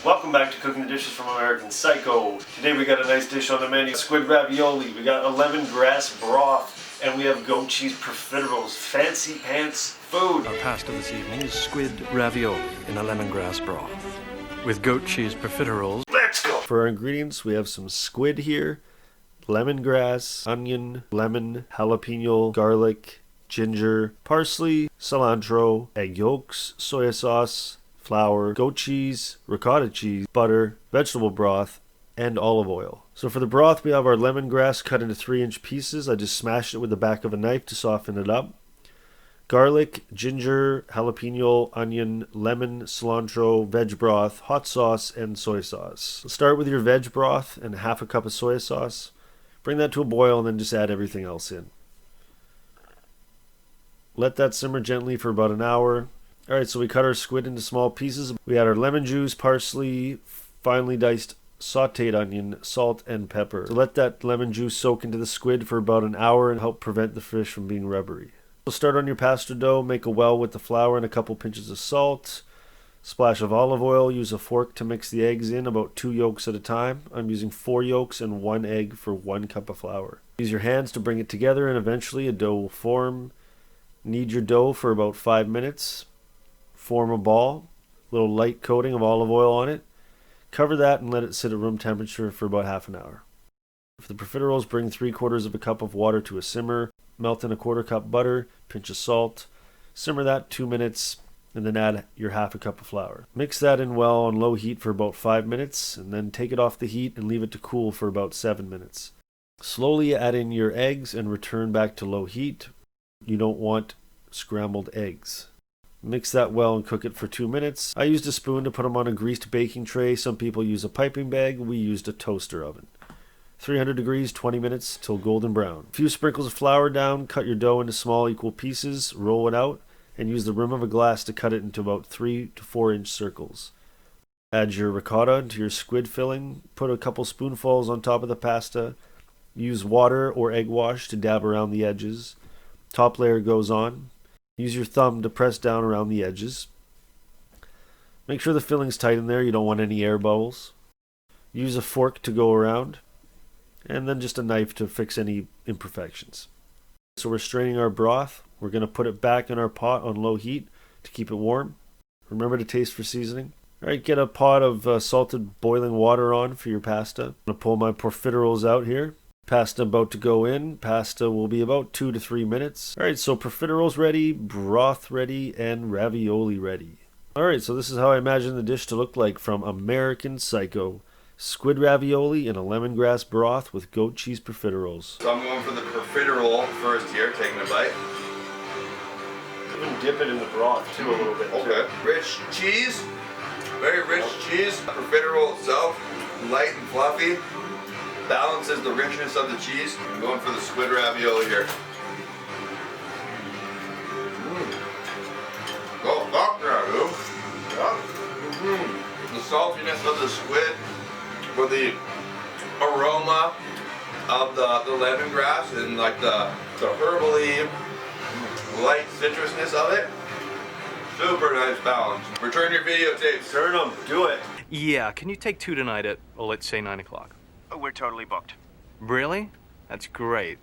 Welcome back to Cooking the Dishes from American Psycho. Today we got a nice dish on the menu. Squid Ravioli, we got a lemongrass broth, and we have goat cheese profiteroles. Fancy pants food. Our pasta this evening is squid ravioli in a lemongrass broth with goat cheese profiteroles. Let's go! For our ingredients, we have some squid here, lemongrass, onion, lemon, jalapeno, garlic, ginger, parsley, cilantro, egg yolks, soy sauce, flour, goat cheese, ricotta cheese, butter, vegetable broth, and olive oil. So for the broth, we have our lemongrass cut into 3-inch pieces. I just smashed it with the back of a knife to soften it up. Garlic, ginger, jalapeno, onion, lemon, cilantro, veg broth, hot sauce, and soy sauce. Start with your veg broth and half a cup of soy sauce. Bring that to a boil and then just add everything else in. Let that simmer gently for about an hour. Alright, so we cut our squid into small pieces. We add our lemon juice, parsley, finely diced sauteed onion, salt, and pepper. So let that lemon juice soak into the squid for about an hour and help prevent the fish from being rubbery. So start on your pasta dough, make a well with the flour and a couple pinches of salt. Splash of olive oil, use a fork to mix the eggs in, about 2 yolks at a time. I'm using 4 yolks and 1 egg for 1 cup of flour. Use your hands to bring it together and eventually a dough will form. Knead your dough for about 5 minutes. Form a ball, little light coating of olive oil on it. Cover that and let it sit at room temperature for about half an hour. For the profiteroles, bring 3/4 of a cup of water to a simmer. Melt in a 1/4 cup butter, pinch of salt. Simmer that 2 minutes and then add your half a cup of flour. Mix that in well on low heat for about 5 minutes and then take it off the heat and leave it to cool for about 7 minutes. Slowly add in your eggs and return back to low heat. You don't want scrambled eggs. Mix that well and cook it for 2 minutes. I used a spoon to put them on a greased baking tray. Some people use a piping bag. We used a toaster oven. 300 degrees, 20 minutes till golden brown. A few sprinkles of flour down. Cut your dough into small equal pieces. Roll it out and use the rim of a glass to cut it into about 3 to 4 inch circles. Add your ricotta to your squid filling. Put a couple spoonfuls on top of the pasta. Use water or egg wash to dab around the edges. Top layer goes on. Use your thumb to press down around the edges. Make sure the filling's tight in there. You don't want any air bubbles. Use a fork to go around. And then just a knife to fix any imperfections. So we're straining our broth. We're going to put it back in our pot on low heat to keep it warm. Remember to taste for seasoning. Alright, get a pot of salted boiling water on for your pasta. I'm going to pull my profiteroles out here. Pasta about to go in. Pasta will be about 2 to 3 minutes. Alright, so profiteroles ready, broth ready, and ravioli ready. Alright, so this is how I imagine the dish to look like from American Psycho. Squid ravioli in a lemongrass broth with goat cheese profiteroles. So I'm going for the profiterole first here, taking a bite. Even dip it in the broth too a little bit. Okay. Rich cheese, very rich cheese. Profiterole itself, light and fluffy. Balances the richness of the cheese. I'm going for the squid ravioli here. Oh, fuck yeah, dude. The saltiness of the squid with the aroma of the lemongrass and like the herbally light citrusness of it. Super nice balance. Return your videotapes. Turn them. Do it. Yeah, can you take 2 tonight at, let's say 9 o'clock? We're totally booked. Really? That's great.